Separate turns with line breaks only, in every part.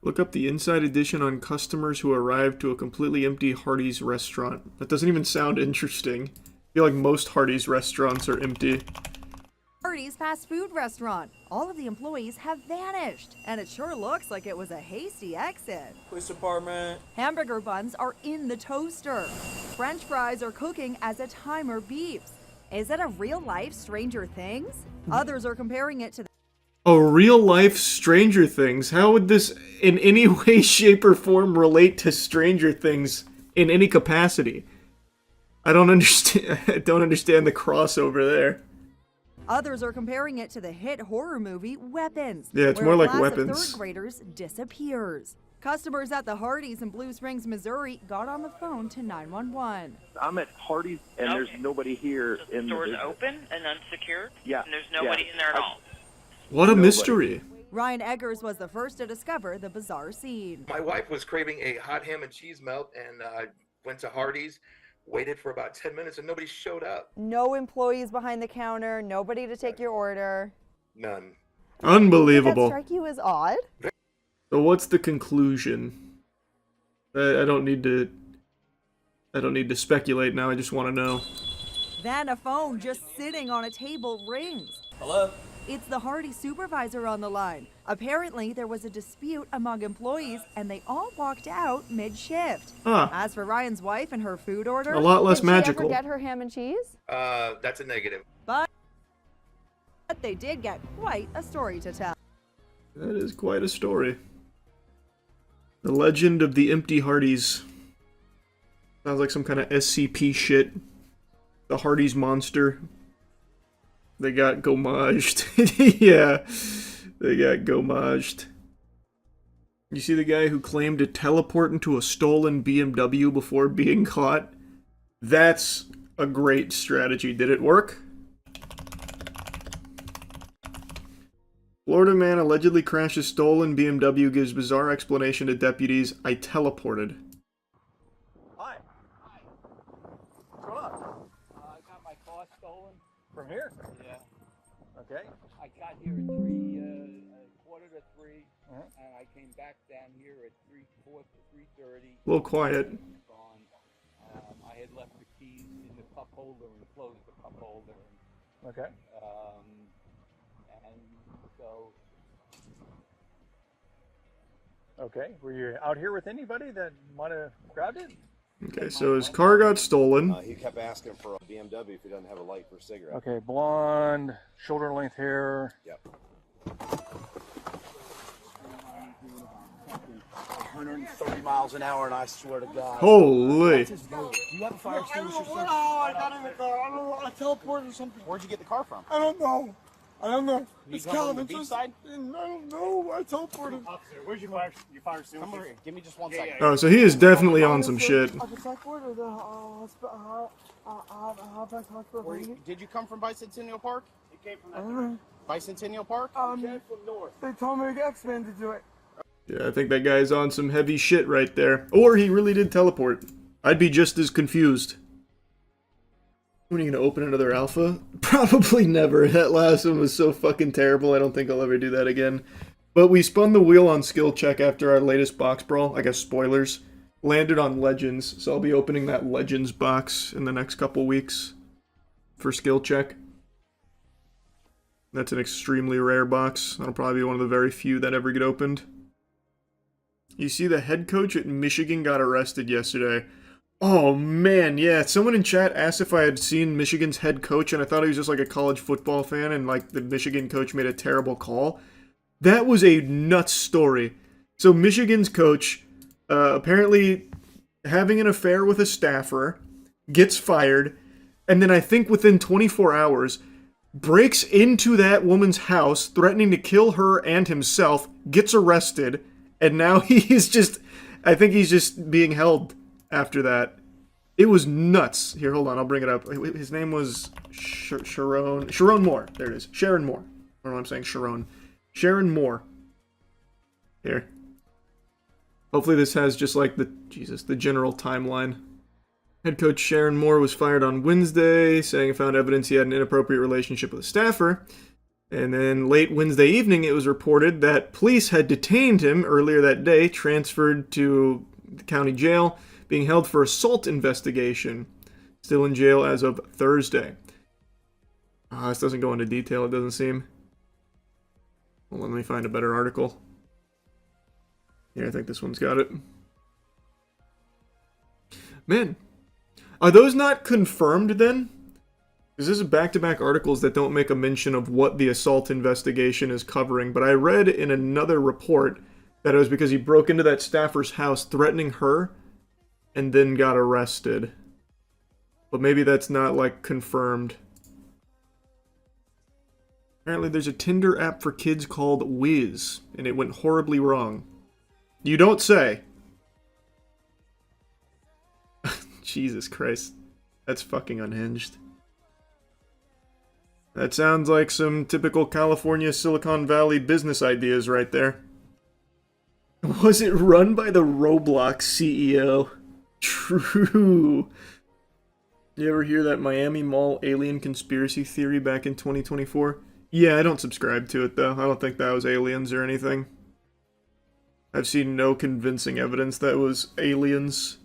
Look up the inside edition on customers who arrived to a completely empty Hardee's restaurant. That doesn't even sound interesting. I feel like most Hardee's restaurants are empty.
Hardee's fast food restaurant. All of the employees have vanished, and it sure looks like it was a hasty exit.
Police department.
Hamburger buns are in the toaster. French fries are cooking as a timer beeps. Is it a real-life Stranger Things? Others are comparing it to
A real-life Stranger Things? How would this in any way, shape, or form relate to Stranger Things in any capacity? I don't understand. I don't understand the crossover there.
Others are comparing it to the hit horror movie Weapons.
Yeah, it's
where
more
a
like
class
Weapons.
of third graders disappears. Customers at the Hardee's in Blue Springs, Missouri got on the phone to 911.
I'm at Hardee's and there's nobody here in the
Doors
business.
open and unsecured?
Yeah.
And there's nobody in there at all?
What a mystery.
Ryan Eggers was the first to discover the bizarre scene.
My wife was craving a hot ham and cheese melt, and I went to Hardee's, waited for about 10 minutes, and nobody showed up.
No employees behind the counter, nobody to take your order.
None.
Did that
Unbelievable.
strike you as odd?
So what's the conclusion? I don't need to speculate now. I just want to know.
Then a phone just sitting on a table rings.
Hello?
It's the Hardee supervisor on the line. Apparently, there was a dispute among employees, and they all walked out mid-shift.
Huh.
As for Ryan's wife and her food order,
A lot less
Did
magical.
she ever get her ham and cheese?
That's a negative.
but they did get quite a story to tell.
That is quite a story. The legend of the empty Hardee's. Sounds like some kind of SCP shit. The Hardee's monster. They got gomaged. Yeah, they got gomaged. You see the guy who claimed to teleport into a stolen BMW before being caught? That's a great strategy. Did it work? Florida man allegedly crashes stolen BMW, gives bizarre explanation to deputies. I teleported.
Hi. What's going on?
I got my car stolen.
From here?
Yeah.
Okay.
I got here at quarter to three, and I came back down here at 3:30.
A little quiet.
Gone. I had left the keys in the cup holder and closed the cup holder.
Okay.
And so
Okay. Were you out here with anybody that might have grabbed it?
Okay, so his car got stolen.
He kept asking for a BMW if he doesn't have a light for a cigarette.
Okay, blonde, shoulder length hair.
Yep.
130 miles an hour, and I swear to God.
Holy.
Do you have a fire extinguisher?
I got in the car. I don't know. I teleported or something.
Where'd you get the car from?
I don't know. I don't know.
You
It's
come from the
Calvin.
beach side?
I don't know. I teleported.
Officer, where's your fire extinguisher? Come over here. Give me just one second.
Oh, so he is definitely on some shit.
I was like, where did the hospital?
Did you come from Bicentennial Park? He came from
I don't know.
Bicentennial Park?
From north. They told me to X-Men to do it.
Yeah, I think that guy's on some heavy shit right there. Or he really did teleport. I'd be just as confused. When are you gonna open another alpha? Probably never. That last one was so fucking terrible, I don't think I'll ever do that again. But we spun the wheel on skill check after our latest box brawl. I guess spoilers. Landed on Legends, so I'll be opening that Legends box in the next couple weeks for skill check. That's an extremely rare box. That'll probably be one of the very few that ever get opened. You see the head coach at Michigan got arrested yesterday. Oh man, yeah, someone in chat asked if I had seen Michigan's head coach, and I thought he was just like a college football fan, and like the Michigan coach made a terrible call. That was a nuts story. So Michigan's coach, apparently having an affair with a staffer, gets fired, and then I think within 24 hours, breaks into that woman's house, threatening to kill her and himself, gets arrested, and now he's just, I think he's just being held after that. It was nuts. Here, hold on, I'll bring it up. His name was Sharon Moore. There it is. Sharon Moore. I don't know why I'm saying Sharon. Sharon Moore. Here. Hopefully this has just like the general timeline. Head coach Sharon Moore was fired on Wednesday, saying he found evidence he had an inappropriate relationship with a staffer. And then late Wednesday evening, it was reported that police had detained him earlier that day, transferred to the county jail, being held for assault investigation. Still in jail as of Thursday. This doesn't go into detail, it doesn't seem. Well, let me find a better article. Yeah, I think this one's got it. Man, are those not confirmed then? Because this is back-to-back articles that don't make a mention of what the assault investigation is covering, but I read in another report that it was because he broke into that staffer's house threatening her and then got arrested. But maybe that's not, like, confirmed. Apparently there's a Tinder app for kids called Wiz, and it went horribly wrong. You don't say. Jesus Christ. That's fucking unhinged. That sounds like some typical California Silicon Valley business ideas right there. Was it run by the Roblox CEO? True. You ever hear that Miami Mall alien conspiracy theory back in 2024? Yeah, I don't subscribe to it though. I don't think that was aliens or anything. I've seen no convincing evidence that was aliens.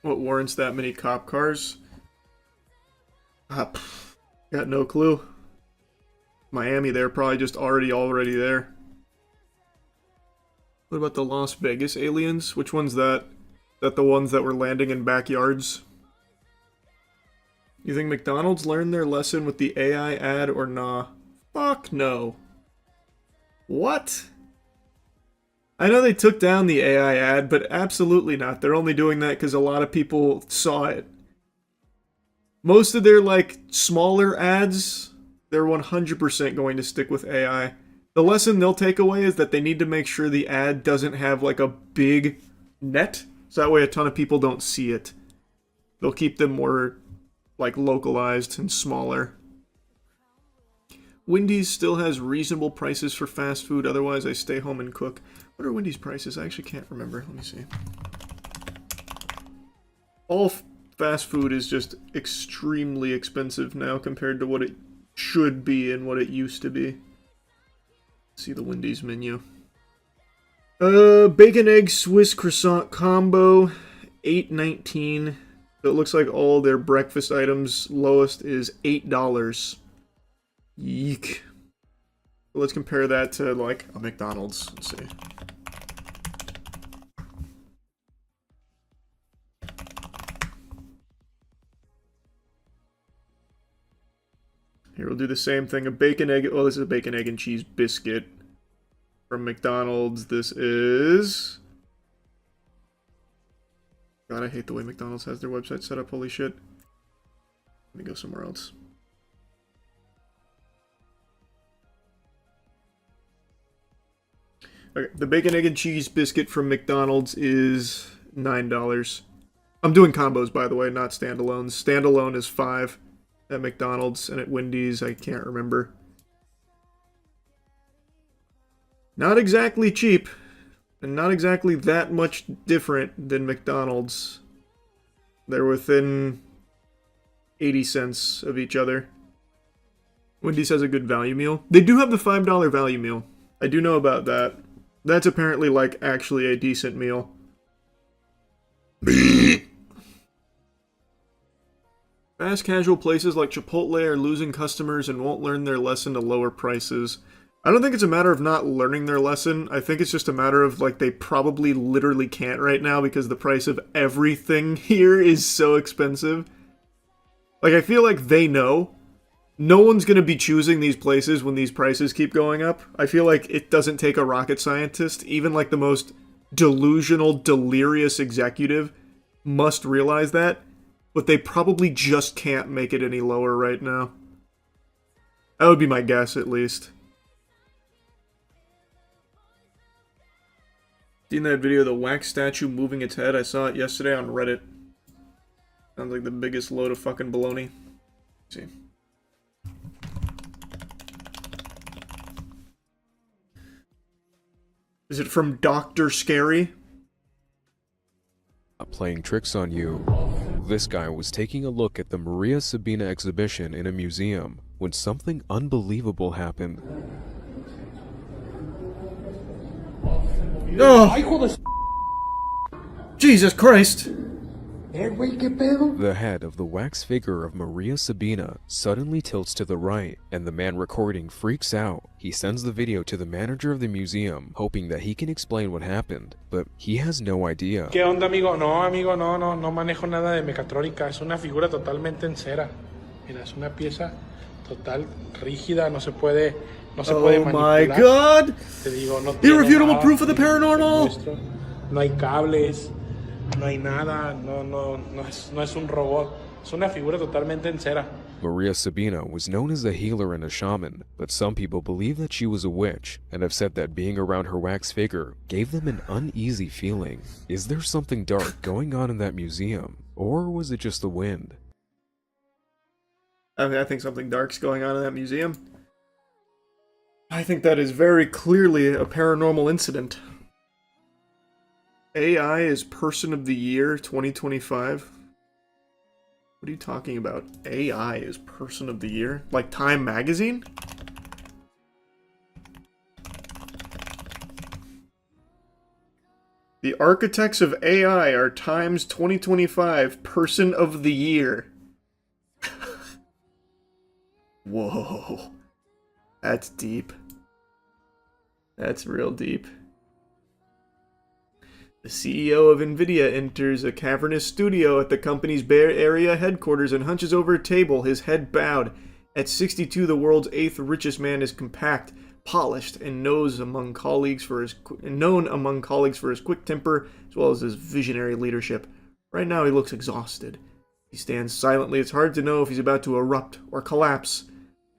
What warrants that many cop cars? Got no clue. Miami, they're probably just already there. What about the Las Vegas aliens? Which one's that? Is that the ones that were landing in backyards? You think McDonald's learned their lesson with the AI ad or nah? Fuck no. What? I know they took down the AI ad, but absolutely not. They're only doing that because a lot of people saw it. Most of their, like, smaller ads, they're 100% going to stick with AI. The lesson they'll take away is that they need to make sure the ad doesn't have, like, a big net, so that way a ton of people don't see it. They'll keep them more, like, localized and smaller. Wendy's still has reasonable prices for fast food, otherwise I stay home and cook. What are Wendy's prices? I actually can't remember. Let me see. All fast food is just extremely expensive now compared to what it should be and what it used to be. Let's see the Wendy's menu. Bacon egg Swiss croissant combo, $8.19. So it looks like all their breakfast items lowest is $8. Yeek. Let's compare that to, like, a McDonald's. Let's see. Here, we'll do the same thing. A bacon egg... Oh, this is a bacon, egg, and cheese biscuit from McDonald's. This is... God, I hate the way McDonald's has their website set up. Holy shit. Let me go somewhere else. Okay, the bacon, egg, and cheese biscuit from McDonald's is $9. I'm doing combos, by the way, not standalones. Standalone is $5 at McDonald's, and at Wendy's, I can't remember. Not exactly cheap, and not exactly that much different than McDonald's. They're within 80 cents of each other. Wendy's has a good value meal. They do have the $5 value meal. I do know about that. That's apparently, like, actually a decent meal. Fast casual places like Chipotle are losing customers and won't learn their lesson to lower prices. I don't think it's a matter of not learning their lesson. I think it's just a matter of, like, they probably literally can't right now because the price of everything here is so expensive. Like, I feel like they know. No one's going to be choosing these places when these prices keep going up. I feel like it doesn't take a rocket scientist. Even, like, the most delusional, delirious executive must realize that. But they probably just can't make it any lower right now. That would be my guess, at least. Seen that video of the wax statue moving its head? I saw it yesterday on Reddit. Sounds like the biggest load of fucking baloney. Let's see. Is it from Dr. Scary?
Not playing tricks on you. This guy was taking a look at the Maria Sabina exhibition in a museum when something unbelievable happened.
Oh! Jesus Christ!
The head of the wax figure of Maria Sabina suddenly tilts to the right, and the man recording freaks out. He sends the video to the manager of the museum, hoping that he can explain what happened, but he has no idea.
¿Qué onda, amigo? No, no manejo nada de mecatrónica. Es una figura totalmente en cera. Mira, es una pieza total rígida, no se puede manipular.
Oh my God!
Te digo, no tiene
Irrefutable
nada,
proof of the paranormal!
no hay cables, no hay nada, no es un robot. Es una figura totalmente en cera.
Maria Sabina was known as a healer and a shaman, but some people believe that she was a witch, and have said that being around her wax figure gave them an uneasy feeling. Is there something dark going on in that museum, or was it just the wind?
I think something dark's going on in that museum. I think that is very clearly a paranormal incident. AI is Person of the Year 2025. What are you talking about? AI is Person of the Year? Like Time Magazine? The architects of AI are Time's 2025 Person of the Year. Whoa. That's deep. That's real deep. The CEO of NVIDIA enters a cavernous studio at the company's Bay Area headquarters and hunches over a table, his head bowed. At 62, the world's 8th richest man is compact, polished, and known among colleagues for his quick temper as well as his visionary leadership. Right now, he looks exhausted. He stands silently. It's hard to know if he's about to erupt or collapse.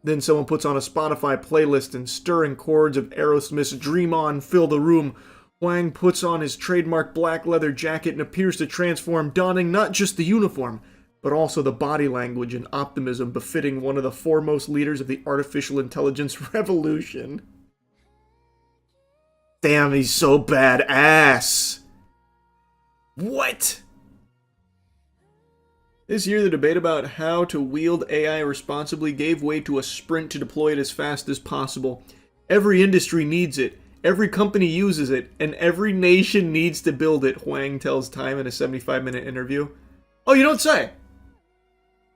Then someone puts on a Spotify playlist and stirring chords of Aerosmith's Dream On fill the room. Huang puts on his trademark black leather jacket and appears to transform, donning not just the uniform, but also the body language and optimism befitting one of the foremost leaders of the artificial intelligence revolution. Damn, he's so badass! What? This year, the debate about how to wield AI responsibly gave way to a sprint to deploy it as fast as possible. Every industry needs it. Every company uses it, and every nation needs to build it, Huang tells Time in a 75-minute interview. Oh, you don't say!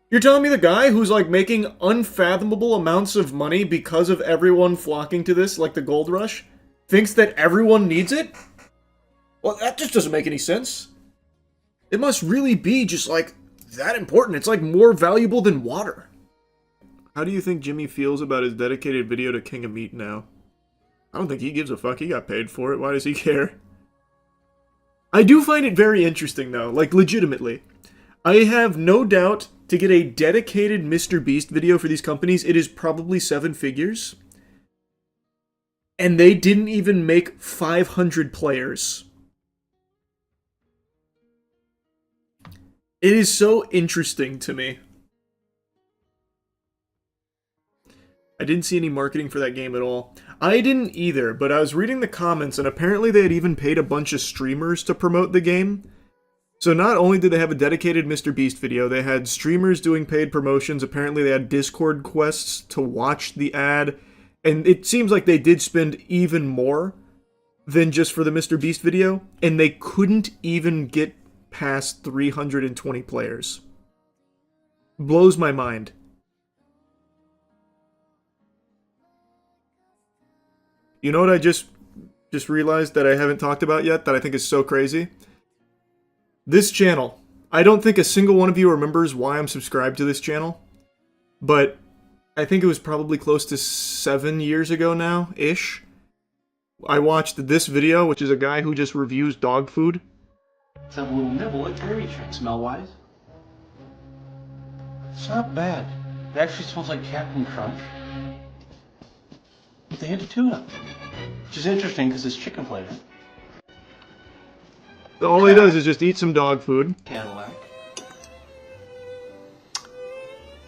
You're telling me the guy who's, like, making unfathomable amounts of money because of everyone flocking to this, like the gold rush, thinks that everyone needs it? Well, that just doesn't make any sense. It must really be just, like, that important. It's, like, more valuable than water. How do you think Jimmy feels about his dedicated video to King of Meat now? I don't think he gives a fuck. He got paid for it. Why does he care? I do find it very interesting, though. Like, legitimately. I have no doubt to get a dedicated Mr. Beast video for these companies, it is probably 7 figures. And they didn't even make 500 players. It is so interesting to me. I didn't see any marketing for that game at all. I didn't either, but I was reading the comments and apparently they had even paid a bunch of streamers to promote the game. So not only did they have a dedicated Mr. Beast video, they had streamers doing paid promotions. Apparently they had Discord quests to watch the ad. And it seems like they did spend even more than just for the Mr. Beast video. And they couldn't even get past 320 players. Blows my mind. You know what I just realized that I haven't talked about yet that I think is so crazy? This channel. I don't think a single one of you remembers why I'm subscribed to this channel. But I think it was probably close to 7 years ago now-ish. I watched this video, which is a guy who just reviews dog food.
Let's have a little nibble at Terry Check, smell-wise. It's not bad. It actually smells like Captain Crunch. With a hint of tuna. Which is interesting because it's chicken flavored.
All he does is just eat some dog food.
Cadillac.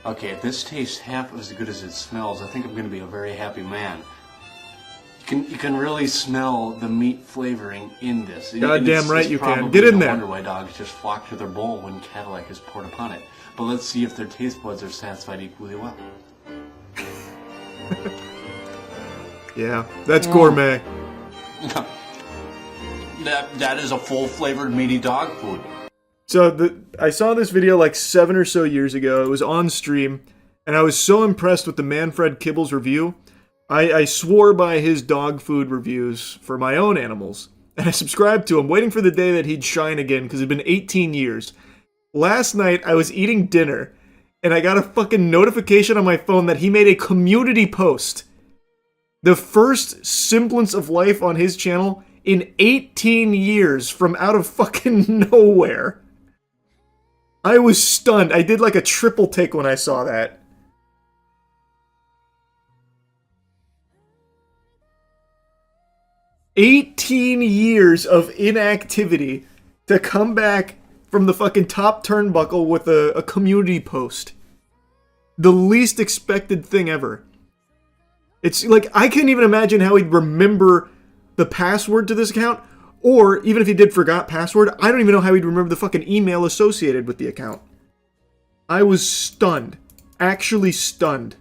Okay, if this tastes half as good as it smells, I think I'm going to be a very happy man. You can really smell the meat flavoring in this.
Goddamn right you can.
Probably
Get in
no
there.
wonder why dogs just flock to their bowl when Cadillac is poured upon it. But let's see if their taste buds are satisfied equally well.
Yeah, that's gourmet.
That is a full-flavored meaty dog food.
So I saw this video like 7 or so years ago. It was on stream, and I was so impressed with the Manfred Kibbles review. I swore by his dog food reviews for my own animals, and I subscribed to him, waiting for the day that he'd shine again, because it'd been 18 years. Last night, I was eating dinner, and I got a fucking notification on my phone that he made a community post. The first semblance of life on his channel in 18 years from out of fucking nowhere. I was stunned. I did like a triple take when I saw that. "18 years of inactivity to come back from the fucking top turnbuckle with a community post. The least expected thing ever. It's like, I can't even imagine how he'd remember the password to this account, or even if he did forgot password, I don't even know how he'd remember the fucking email associated with the account. I was stunned. Actually stunned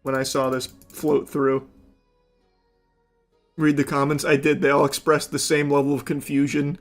when I saw this float through. Read the comments. I did. They all expressed the same level of confusion.